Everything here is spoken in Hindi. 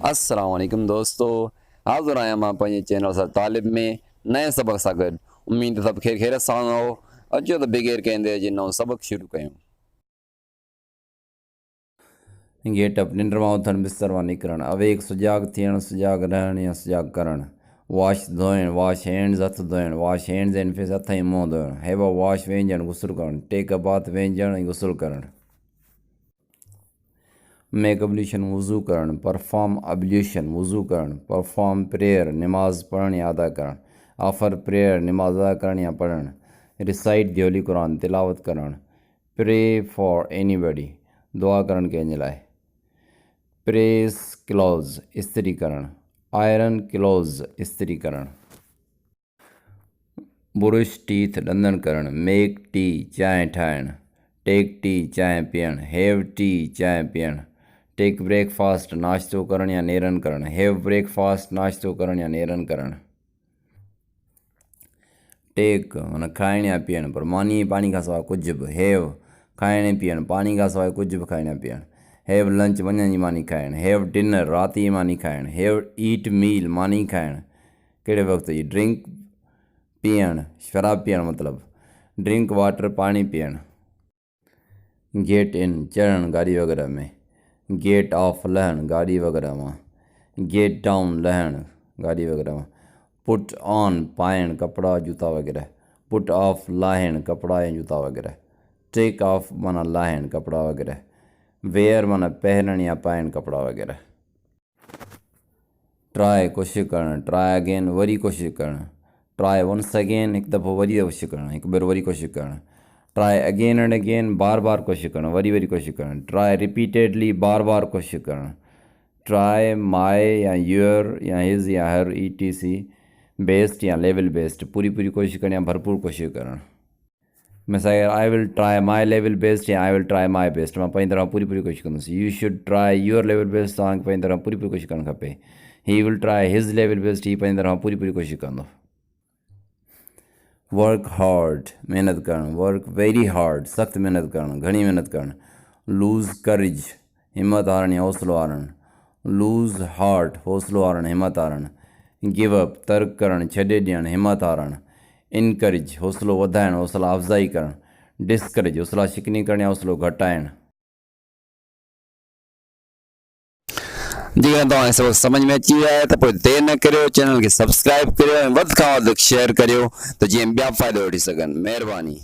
अस्सलाम वालेकुम दोस्तों, हाज़िर आहियां मां पंहिंजे चैनल सां तालिब में नए सबक सां गॾु। उम्मीद सभु खैरियत सां हो। अचो त बग़ैर कंहिं देरि जे नओं सबक शुरू कयूं। गेट अप निंड मां उथणु, बिस्तर मां निकिरणु, अवेक सुजाग थियणु, सुजाग रहणु या सुजाग करणु। वॉश धोइणु, वॉश हैंड्स हथ धोइणु, वॉश हैंड्स एंड फेस हथ ऐं मुंहुं धोइणु। हैव अ वॉश वेंझणु, गुसुल करणु। टेक अ बाथ वेंझणु ऐं गुसुल करणु। मेक अब्ल्यूशन वज़ू करणु, परफॉर्म अब्ल्यूशन वज़ू करणु। परफॉर्म प्रेयर नमाज पढ़णु या अदा करणु। ऑफर प्रेयर नमाज अदा करणु या पढ़णु। रिसाइट द होली कुरान तिलावत करणु। प्रे फॉर एनीबडी दुआ करणु कंहिंजे लाइ। प्रेस क्लोज इस्त्री करणु। आयरन क्लोज इस्त्री करणु। ब्रुश टीथ ॾंदण करणु। मेक टी चांहि ठाहिणु। टेक टी चांहि पीअणु। हैव टी चांहि पीअणु। टेक ब्रेकफास्ट नाश्तो करणु या नेरन करणु। हैव ब्रेकफास्ट नाश्तो करणु या नेरन करणु। टेक माना खाइणु या पीअणु, पर मानी पाणी खां सवाइ कुझु बि। हैव खाइणु ऐं पीअणु, पाणी खां सवाइ कुझु बि खाइणु या पीअणु। हैव लंच मंझंदि जी मानी खाइणु। हैव डिनर राति जी मानी खाइणु। हैव ईट मील मानी खाइणु कहिड़े वक़्त जी। ड्रिंक पीअणु, शराब पीअणु मतिलबु। ड्रिंक वाटर पाणी पीअणु। गेट इन चढ़णु गाॾी वग़ैरह में। गेट ऑफ लहणु गाॾी वग़ैरह मां। गेट डाउन लहणु गाॾी वग़ैरह मां। पुट ऑन पाइणु कपिड़ा जूता वग़ैरह। पुट ऑफ लाहिणु कपिड़ा ऐं जूता वग़ैरह। टेक ऑफ माना लाहिणु कपिड़ा वग़ैरह। वेयर माना पहिरणु या पाइणु कपिड़ा वग़ैरह। ट्राए कोशिशि करणु। ट्राए अगेन वरी कोशिशि करणु। ट्राए वंस अगेन हिकु दफ़ो वरी कोशिशि करणु, हिकु भेरो वरी कोशिशि करणु। ट्राए अगेन एंड अगेन बार बार कोशिशि करणु, वरी वरी कोशिशि करणु। ट्राए रिपीटेडली बार बार कोशिशि करणु। ट्राए माए या यूअर या हिज़ या हर ETC बेस्ट या लेवल बेस्ट पूरी पूरी कोशिशि करणु या भरपूर कोशिशि करणु। मिसाल I will try my level best या I will try my best, मां पंहिंजी तरफ़ पूरी पूरी कोशिशि कंदुसि। You should try your level best, तव्हांखे पंहिंजी तरफ़ पूरी पूरी कोशिशि करणु खपे। He will try his level best, ही पंहिंजी तरफ़ पूरी पूरी कोशिशि कंदो। वर्क हार्ड महिनत करणु। वर्क वेरी हार्ड सख़्तु महिनत करणु, घणी महिनत करणु। लूज़ करेज हिमत हारणु या हौसलो हारणु। लूज़ हार्ट हौसलो हारणु हिमत हारणु। गिव अप तर्क करणु, छॾे ॾियणु, हिमत हारणु। इनकरेज हौसलो वधाइणु, हौसला अफ़ज़ाई करणु। डिस्करेज हौसला शिकनी करणु या हौसलो घटाइणु। जेकर तव्हांखे सबक समझ में अची वियो आहे त पोइ देरि न करियो, चैनल खे सब्सक्राइब करियो ऐं वधि खां वधि शेयर करियो त जीअं ॿिया फ़ाइदो वठी सघनि। महिरबानी।